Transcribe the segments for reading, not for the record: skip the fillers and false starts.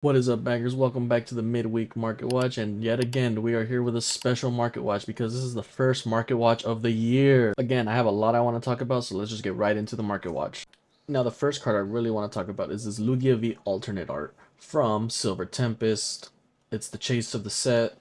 What is up, baggers? Welcome back to the midweek market watch, and yet again we are here with a special market watch because this is the first market watch of the year. Again, I have a lot I want to talk about, so let's just get right into the market watch. Now, the first card I really want to talk about is this Lugia V alternate art from Silver Tempest. It's the chase of the set.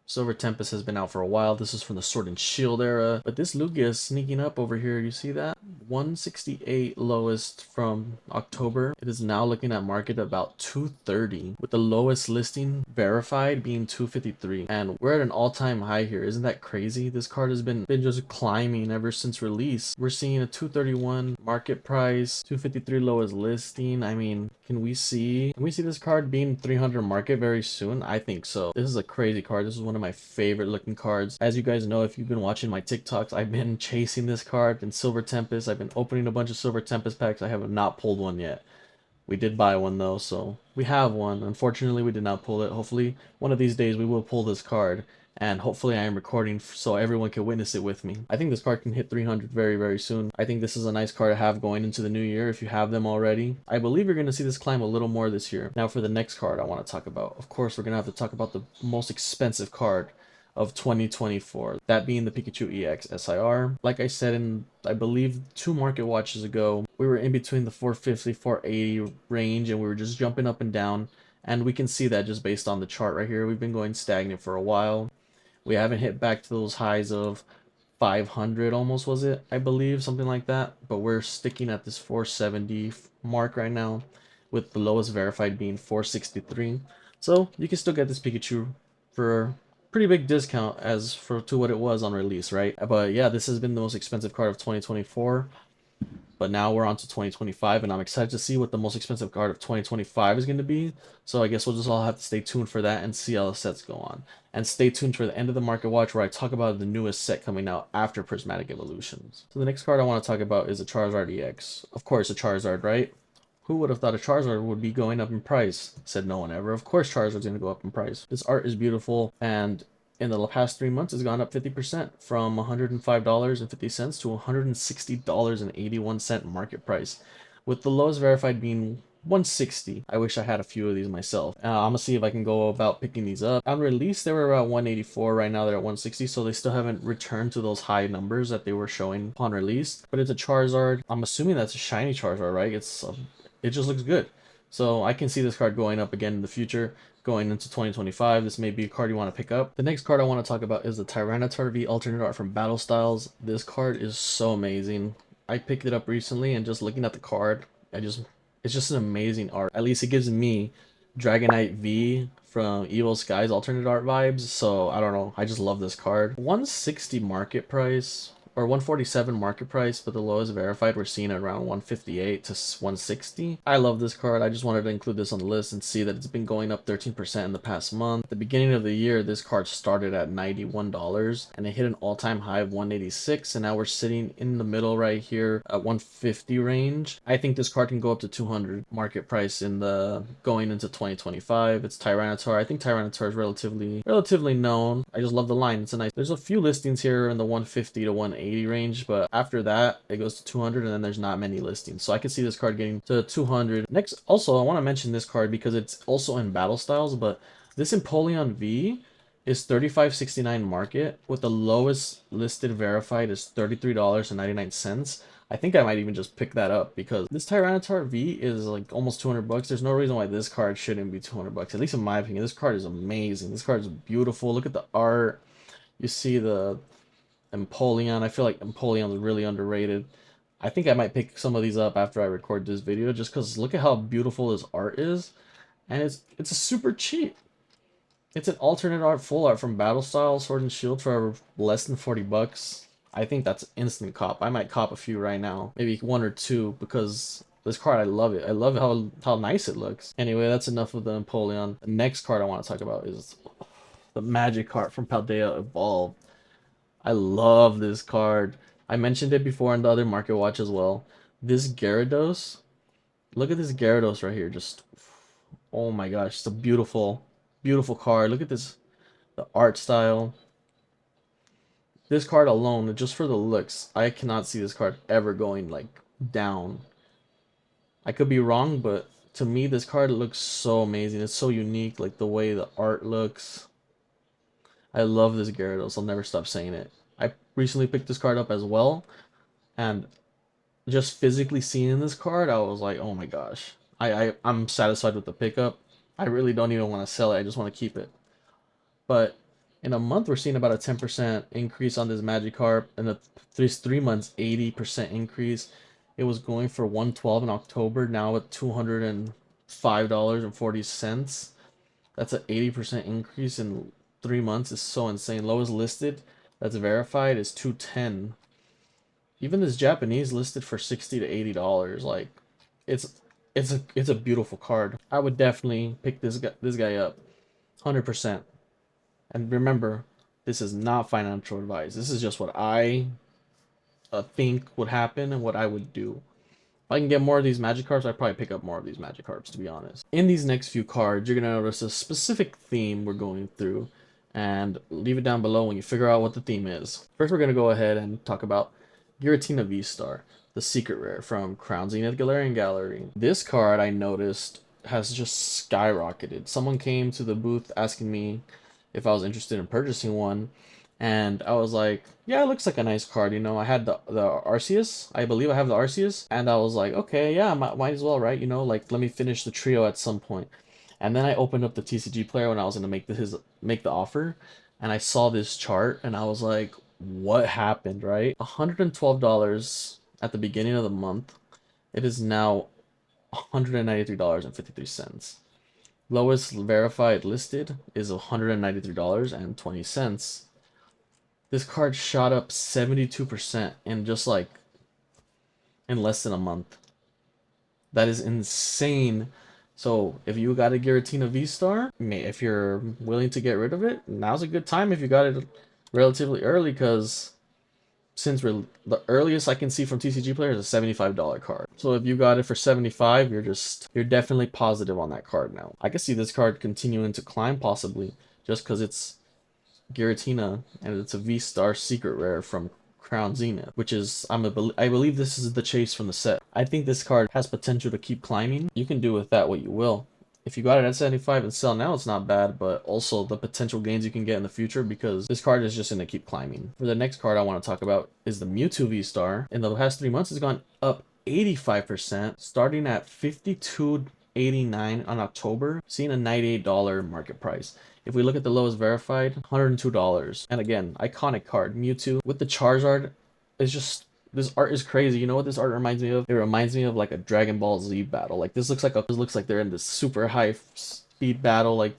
Silver Tempest has been out for a while. This is from the Sword and Shield era. But this Lugia is sneaking up over here. You see that? 168 lowest from October. It is now looking at market about 230, with the lowest listing verified being 253. And we're at an all-time high here. Isn't that crazy? This card has been just climbing ever since release. We're seeing a 231 market price, 253 lowest listing. I mean, can we see this card being 300 market very soon? I think so. This is a crazy card. This is one of my favorite looking cards. As you guys know, if you've been watching my TikToks, I've been chasing this card in Silver Tempest. I've been opening a bunch of Silver Tempest packs. I have not pulled one yet. We did buy one though, so we have one. Unfortunately, we did not pull it. Hopefully, one of these days we will pull this card, and hopefully I am recording so everyone can witness it with me. I think this card can hit 300 very, very soon. I think this is a nice card to have going into the new year if you have them already. I believe you're going to see this climb a little more this year. Now for the next card I want to talk about. Of course, we're going to have to talk about the most expensive card of 2024, that being the Pikachu EX SIR. Like I said in, I believe, 2 market watches ago, we were in between the 450, 480 range, and we were just jumping up and down, and we can see that just based on the chart right here. We've been going stagnant for a while. We haven't hit back to those highs of 500 almost, was it? I believe, something like that, but we're sticking at this 470 mark right now, with the lowest verified being 463. So you can still get this Pikachu for pretty big discount as for to what it was on release, right? But yeah, this has been the most expensive card of 2024. But now we're on to 2025, and I'm excited to see what the most expensive card of 2025 is going to be. So I guess we'll just all have to stay tuned for that and see how the sets go on. And stay tuned for the end of the market watch where I talk about the newest set coming out after Prismatic Evolutions. So the next card I want to talk about is a Charizard EX. Of course, a Charizard, right? Who would have thought a Charizard would be going up in price? Said no one ever. Of course Charizard's going to go up in price. This art is beautiful, and in the past 3 months it's gone up 50% from $105.50 to $160.81 market price, with the lowest verified being 160. I wish I had a few of these myself. I'm gonna see if I can go about picking these up. On release they were about 184. Right now they're at 160, so they still haven't returned to those high numbers that they were showing upon release. But it's a Charizard. I'm assuming that's a shiny Charizard, right? It just looks good. So I can see this card going up again in the future, going into 2025. This may be a card you want to pick up. The next card I want to talk about is the Tyranitar V alternate art from Battle Styles. This card is so amazing. I picked it up recently, and just looking at the card, it's just an amazing art. At least it gives me Dragonite V from Evil Skies alternate art vibes. So I don't know. I just love this card. 160 market price, or 147 market price, but the lowest verified we're seeing around 158 to 160. I love this card. I just wanted to include this on the list and see that it's been going up 13% in the past month. At the beginning of the year, this card started at $91 and it hit an all-time high of 186, and now we're sitting in the middle right here at 150 range. I think this card can go up to 200 market price in the going into 2025. It's Tyranitar. I think Tyranitar is relatively known. I just love the line. It's a nice. There's a few listings here in the 150 to 180 range, but after that it goes to 200, and then there's not many listings. So I can see this card getting to 200. Next, also I want to mention this card because it's also in Battle Styles, but this Empoleon V is 35.69 market, with the lowest listed verified is $33.99. I think I might even just pick that up because this Tyranitar V is like almost 200 bucks. There's no reason why this card shouldn't be 200 bucks. At least in my opinion, this card is amazing. This card is beautiful. Look at the art. You see the Empoleon. I feel like Empoleon is really underrated. I think I might pick some of these up after I record this video, just because look at how beautiful this art is. And it's a super cheap. It's an alternate art, full art from Battle Style, Sword and Shield for less than 40 bucks. I think that's instant cop. I might cop a few right now, maybe one or two, because this card, I love it. I love how nice it looks. Anyway, that's enough of the Empoleon. The next card I want to talk about is the Magic card from Paldea Evolved. I love this card. I mentioned it before in the other market watch as well. This Gyarados, look at this Gyarados right here. Just, oh my gosh, it's a beautiful, beautiful card. Look at this, the art style. This card alone, just for the looks, I cannot see this card ever going like down. I could be wrong, but to me, this card looks so amazing. It's so unique, like the way the art looks. I love this Gyarados. I'll never stop saying it. I recently picked this card up as well, and just physically seeing this card, I was like, oh my gosh. I'm satisfied with the pickup. I really don't even want to sell it. I just want to keep it. But in a month, we're seeing about a 10% increase on this Magikarp. In the 3 months, 80% increase. It was going for 112 in October, now at $205.40. That's an 80% increase in 3 months. Is so insane. Lowest listed that's verified is 210. Even this Japanese listed for 60 to $80. Like, it's it's a beautiful card. I would definitely pick this guy up, 100%. And remember, this is not financial advice. This is just what I think would happen and what I would do. If I can get more of these Magikarps, I'd probably pick up more of these Magikarps, to be honest. In these next few cards, you're going to notice a specific theme we're going through. And leave it down below when you figure out what the theme is. First, we're going to go ahead and talk about Giratina V-Star, the secret rare from Crown Zenith Galarian Gallery. This card, I noticed, has just skyrocketed. Someone came to the booth asking me if I was interested in purchasing one. And I was like, yeah, it looks like a nice card. You know, I had the Arceus. I believe I have the Arceus. And I was like, okay, yeah, might as well, right? You know, like, let me finish the trio at some point. And then I opened up the TCG player when I was going to make the offer. And I saw this chart and I was like, what happened, right? $112 at the beginning of the month. It is now $193.53. Lowest verified listed is $193.20. This card shot up 72% in just like in less than a month. That is insane. So if you got a Giratina V-Star, if you're willing to get rid of it, now's a good time if you got it relatively early, because since we're the earliest I can see from TCG players is a $75 card. So if you got it for 75, you're definitely positive on that card now. I can see this card continuing to climb possibly just because it's Giratina and it's a V-Star secret rare from Crown Zenith, which is I believe this is the chase from the set. I think this card has potential to keep climbing. You can do with that what you will. If you got it at 75 and sell now, it's not bad, but also the potential gains you can get in the future, because this card is just going to keep climbing. For the next card I want to talk about is the Mewtwo V-Star. In the past 3 months, it's gone up 85%, starting at $52.89 on October, seeing a $98 market price. If we look at the lowest verified, $102. And again, iconic card, Mewtwo with the Charizard is just, this art is crazy. You know what this art reminds me of? It reminds me of like a Dragon Ball Z battle. Like this looks like they're in this super high speed battle, like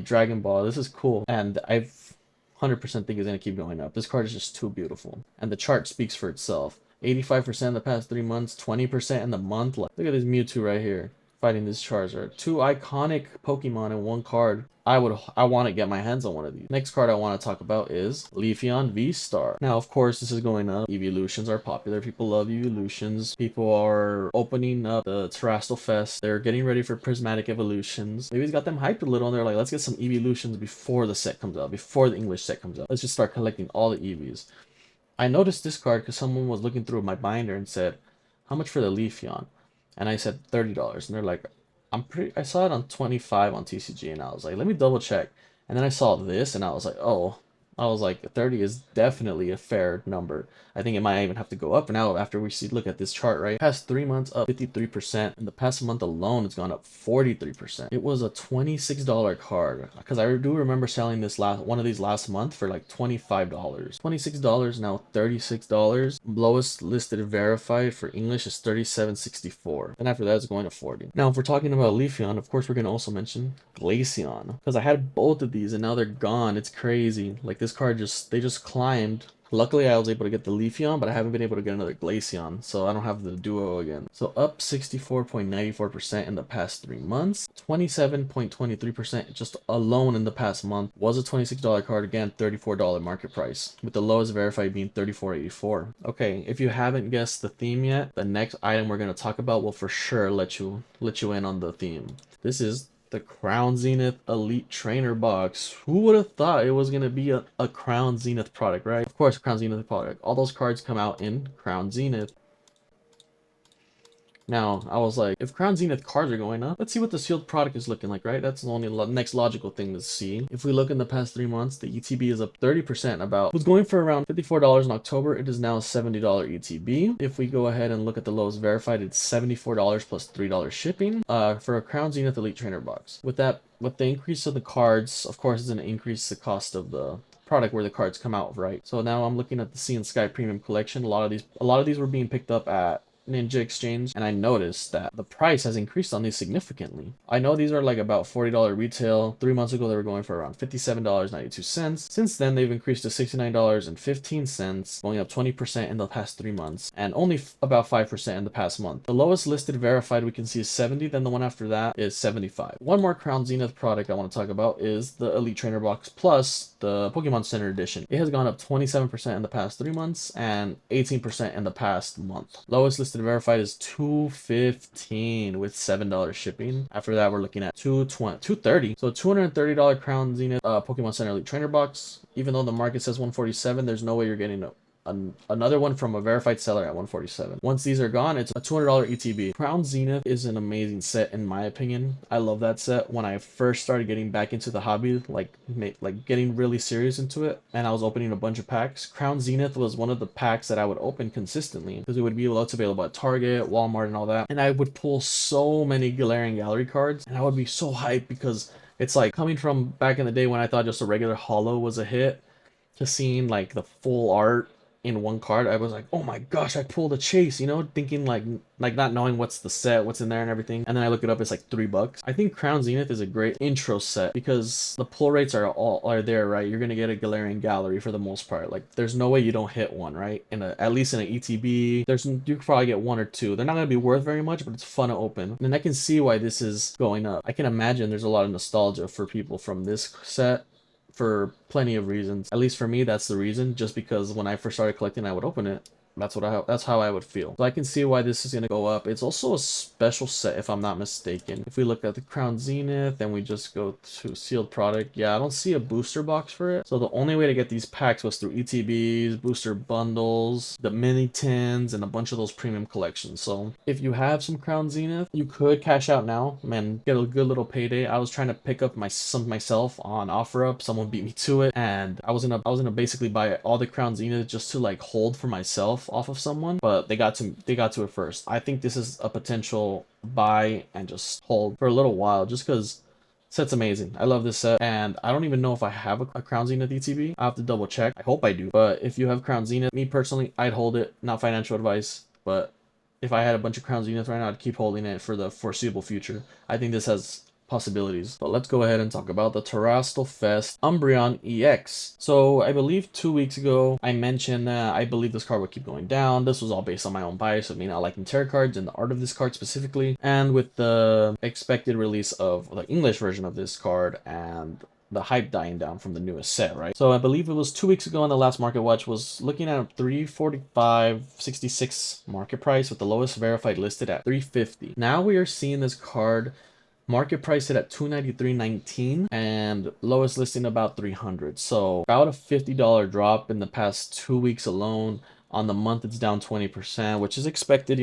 Dragon Ball. This is cool, and I've 100% think it's gonna keep going up. This card is just too beautiful, and the chart speaks for itself. 85% in the past 3 months, 20% in the month. Like, look at this Mewtwo right here fighting this Charizard. Two iconic Pokemon in one card. I want to get my hands on one of these. Next card I want to talk about is Leafeon V-Star. Now, of course, this is going up. Evolutions are popular. People love evolutions. People are opening up the Terastal Fest. They're getting ready for prismatic evolutions. Maybe it's got them hyped a little, and they're like, let's get some evolutions before the set comes out, before the English set comes out. Let's just start collecting all the EVs. I noticed this card because someone was looking through my binder and said, how much for the Leafeon? And I said $30. And they're like, I saw it on 25 on TCG, and I was like, let me double check. And then I saw this and I was like, oh, I was like, 30 is definitely a fair number. I think it might even have to go up now after we look at this chart, right? Past 3 months up 53%. In the past month alone, it's gone up 43%. It was a $26 card, because I do remember selling this one of these last month for like $25. $26, now $36. Lowest listed verified for English is $37.64. And after that, it's going to 40. Now, if we're talking about Leafeon, of course, we're going to also mention Glaceon, because I had both of these and now they're gone. It's crazy. Like, this card they just climbed. Luckily, I was able to get the Leafeon, but I haven't been able to get another Glaceon, so I don't have the duo again. So up 64.94% in the past 3 months, 27.23% just alone in the past month. Was a $26 card, again, $34 market price, with the lowest verified being $34.84. Okay, if you haven't guessed the theme yet, the next item we're going to talk about will for sure let you in on the theme. This is the Crown Zenith Elite Trainer Box. Who would have thought it was going to be a Crown Zenith product, right? Of course, a Crown Zenith product. All those cards come out in Crown Zenith. Now, I was like, if Crown Zenith cards are going up, let's see what the sealed product is looking like, right? That's the only next logical thing to see. If we look in the past 3 months, the ETB is up 30% about, was going for around $54 in October. It is now $70 ETB. If we go ahead and look at the lowest verified, it's $74 plus $3 shipping for a Crown Zenith Elite Trainer box. With the increase of the cards, of course, it's going to increase the cost of the product where the cards come out, right? So now I'm looking at the Sea and Sky Premium Collection. A lot of these were being picked up at Ninja Exchange, and I noticed that the price has increased on these significantly. I know these are like about $40 retail. 3 months ago they were going for around $57.92. Since then they've increased to $69.15, going up 20% in the past 3 months, and only about 5% in the past month. The lowest listed verified we can see is 70, then the one after that is 75. One more Crown Zenith product I want to talk about is the Elite Trainer Box Plus, the Pokemon Center Edition. It has gone up 27% in the past 3 months and 18% in the past month. Lowest listed verified is $215 with $7 shipping. After that, we're looking at $230. So $230 Crown Zenith Pokemon Center Elite Trainer Box. Even though the market says $147, there's no way you're getting another one from a verified seller at $147. Once these are gone, it's a $200 ETB. Crown Zenith is an amazing set in my opinion. I love that set. When I first started getting back into the hobby, like getting really serious into it, and I was opening a bunch of packs, Crown Zenith was one of the packs that I would open consistently because it would be lots available at Target, Walmart, and all that. And I would pull so many Galarian Gallery cards, and I would be so hyped because it's like coming from back in the day when I thought just a regular holo was a hit to seeing like the full art in one card. I was like, oh my gosh, I pulled a chase, thinking like not knowing what's the set, what's in there and everything. And then I look it up, it's like $3. I think Crown Zenith is a great intro set because the pull rates are there, right? You're gonna get a Galarian Gallery for the most part. Like there's no way you don't hit one, right? At least in an ETB, you could probably get one or two. They're not gonna be worth very much, but it's fun to open. And I can see why this is going up. I can imagine there's a lot of nostalgia for people from this set for plenty of reasons. At least for me, that's the reason. Just because when I first started collecting, I would open it. That's how I would feel. So I can see why this is gonna go up. It's also a special set, if I'm not mistaken. If we look at the Crown Zenith, then we just go to sealed product. Yeah, I don't see a booster box for it. So the only way to get these packs was through ETBs, booster bundles, the mini tins, and a bunch of those premium collections. So if you have some Crown Zenith, you could cash out now and get a good little payday. I was trying to pick up some myself on OfferUp. Someone beat me to it, and I was gonna basically buy all the Crown Zenith just to like hold for myself off of someone, but they got to it first. I think this is a potential buy and just hold for a little while, just because set's amazing. I love this set, and I don't even know if I have a Crown Zenith ETB. I have to double check. I hope I do, but if you have Crown Zenith, me personally, I'd hold it. Not financial advice, but if I had a bunch of Crown Zenith right now, I'd keep holding it for the foreseeable future. I think this has possibilities. But let's go ahead and talk about the Terastal Fest Umbreon EX. So I believe 2 weeks ago I mentioned that I believe this card would keep going down. This was all based on my own bias of me not liking tarot cards and the art of this card specifically, and with the expected release of the English version of this card and the hype dying down from the newest set, right? So I believe it was 2 weeks ago on the last market watch, was looking at a 345.66 market price with the lowest verified listed at 350. Now we are seeing this card market price it at $293.19 and lowest listing about 300. So about a $50 drop in the past 2 weeks alone. On the month it's down 20%, which is expected.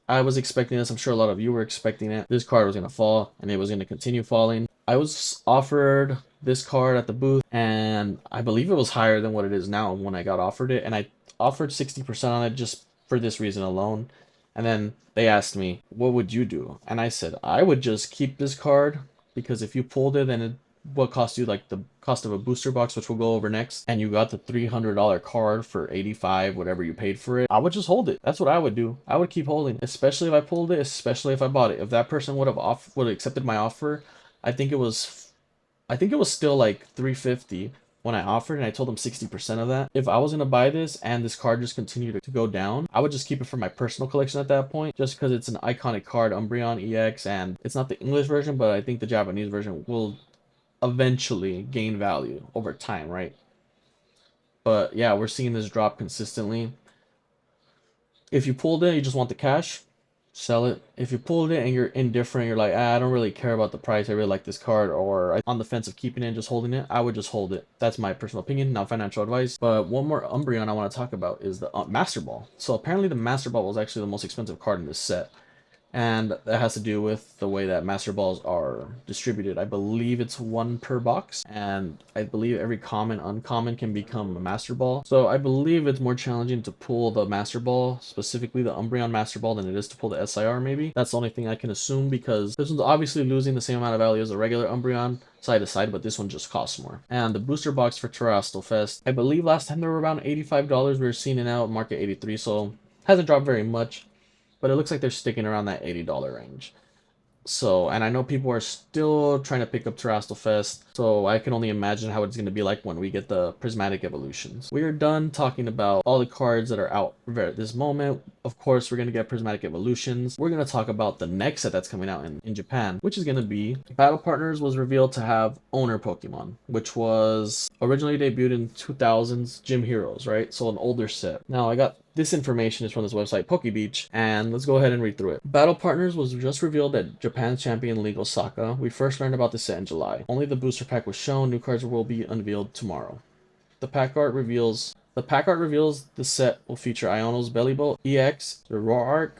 I was expecting this. I'm sure a lot of you were expecting it. This card was going to fall and it was going to continue falling. I was offered this card at the booth, and I believe it was higher than what it is now when I got offered it, and I offered 60% on it just for this reason alone. And then they asked me, what would you do? And I said, I would just keep this card, because if you pulled it, then it would cost you like the cost of a booster box, which we'll go over next, and you got the $300 card for 85, whatever you paid for it. I would just hold it. That's what I would do. I would keep holding, especially if I pulled it, especially if I bought it. If that person would have accepted my offer, I think it was still like 350 when I offered, and I told them 60% of that. If I was gonna buy this and this card just continued to go down, I would just keep it for my personal collection at that point, just because it's an iconic card, Umbreon EX, and it's not the English version, but I think the Japanese version will eventually gain value over time, right? But yeah, we're seeing this drop consistently. If you pulled it, you just want the cash, sell it. If you pulled it and you're indifferent, you're like, I don't really care about the price, I really like this card, or I'm on the fence of keeping it and just holding it, I would just hold it. That's my personal opinion, not financial advice. But one more Umbreon I want to talk about is the Master Ball. So apparently the Master Ball was actually the most expensive card in this set. and that has to do with the way that Master Balls are distributed. I believe it's one per box, and I believe every common, uncommon can become a Master Ball. So I believe it's more challenging to pull the Master Ball, specifically the Umbreon Master Ball, than it is to pull the SIR maybe. That's the only thing I can assume, because this one's obviously losing the same amount of value as a regular Umbreon side to side, but this one just costs more. And the booster box for Terrastal Fest, I believe last time they were around $85. We were seeing it now at market 83, so hasn't dropped very much, but it looks like they're sticking around that $80 range. So, and I know people are still trying to pick up Terrastal Fest, so I can only imagine how it's going to be like when we get the Prismatic Evolutions. We are done talking about all the cards that are out at this moment. Of course, we're going to get Prismatic Evolutions. We're going to talk about the next set that's coming out in Japan, which is going to be Battle Partners was revealed to have Owner Pokemon, which was originally debuted in 2000's Gym Heroes, right? So an older set. Now, I got this information is from this website, PokeBeach, and let's go ahead and read through it. Battle Partners was just revealed at Japan's Champion League Osaka. We first learned about this set in July. Only the booster pack was shown. New cards will be unveiled tomorrow. The pack art reveals the set will feature Iono's Bellybolt EX, Zoroark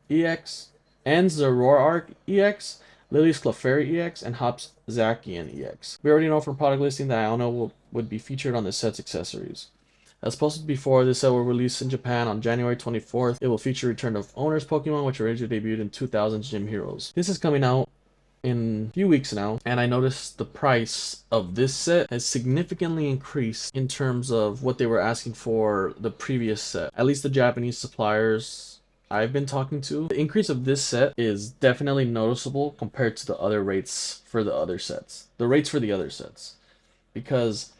EX, and Zoroark EX, Lily's Clefairy EX, and Hop's Zacian EX. We already know from product listing that Iono would be featured on the set's accessories. As posted before, this set will release in Japan on January 24th. It will feature Return of Owner's Pokemon, which originally debuted in 2000's Gym Heroes. This is coming out in a few weeks now, and I noticed the price of this set has significantly increased in terms of what they were asking for the previous set. At least the Japanese suppliers I've been talking to. The increase of this set is definitely noticeable compared to the other rates for the other sets. The rates for the other sets. Because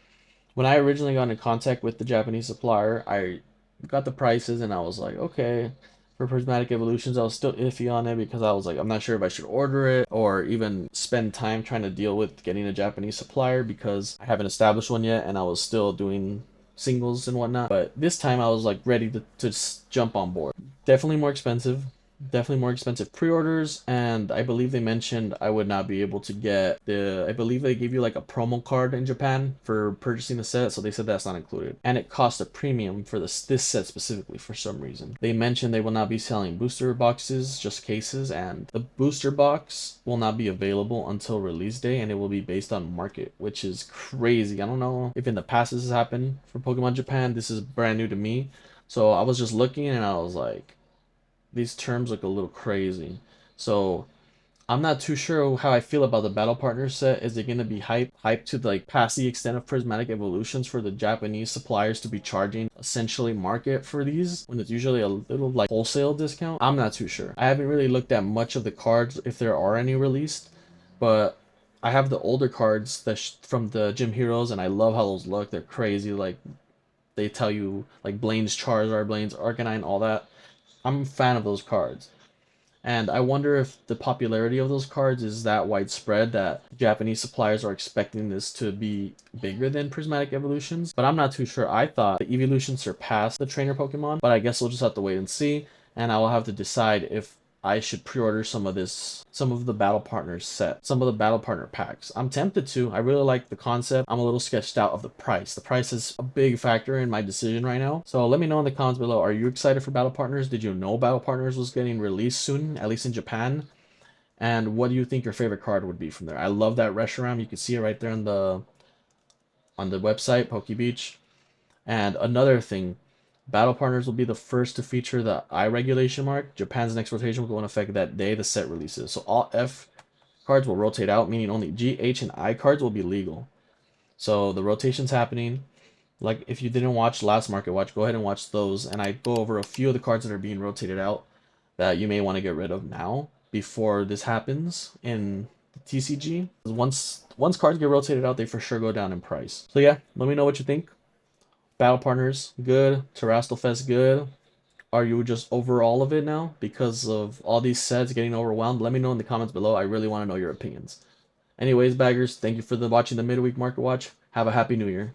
when I originally got in contact with the Japanese supplier, I got the prices and I was like, okay. For Prismatic Evolutions, I was still iffy on it because I was like, I'm not sure if I should order it or even spend time trying to deal with getting a Japanese supplier, because I haven't established one yet and I was still doing singles and whatnot. But this time I was like ready to just jump on board. Definitely more expensive. Definitely more expensive pre-orders, and I believe they mentioned I would not be able to get I believe they give you like a promo card in Japan for purchasing the set, so they said that's not included. And it costs a premium for this set specifically for some reason. They mentioned they will not be selling booster boxes, just cases, and the booster box will not be available until release day, and it will be based on market, which is crazy. I don't know if in the past this has happened for Pokemon Japan. This is brand new to me. So I was just looking and I was like, these terms look a little crazy. So I'm not too sure how I feel about the Battle Partner set. Is it going to be hyped to like past the extent of Prismatic Evolutions for the Japanese suppliers to be charging essentially market for these when it's usually a little like wholesale discount? I'm not too sure. I haven't really looked at much of the cards, if there are any released, but I have the older cards that from the Gym Heroes, and I love how those look. They're crazy. Like they tell you like Blaine's Charizard, Blaine's Arcanine, all that. I'm a fan of those cards. And I wonder if the popularity of those cards is that widespread that Japanese suppliers are expecting this to be bigger than Prismatic Evolutions. But I'm not too sure. I thought the Evolution surpassed the trainer Pokemon, but I guess we'll just have to wait and see. And I will have to decide if I should pre-order some of the Battle Partners set, some of the Battle Partner packs. I'm tempted to. I really like the concept. I'm a little sketched out of the price. The price is a big factor in my decision right now. So let me know in the comments below. Are you excited for Battle Partners? Did you know Battle Partners was getting released soon, at least in Japan? And what do you think your favorite card would be from there? I love that Reshiram. You can see it right there on the website, PokeBeach. And another thing, Battle Partners will be the first to feature the I regulation mark. Japan's next rotation will go in effect that day the set releases. So all F cards will rotate out, meaning only G, H, and I cards will be legal. So the rotation's happening. Like if you didn't watch last Market Watch, go ahead and watch those. And I go over a few of the cards that are being rotated out that you may want to get rid of now before this happens in TCG. Once cards get rotated out, they for sure go down in price. So yeah, let me know what you think. Battle Partners, good. Terrastal Fest, good. Are you just over all of it now because of all these sets getting overwhelmed? Let me know in the comments below. I really want to know your opinions. Anyways, baggers, thank you for watching the Midweek Market Watch. Have a happy new year.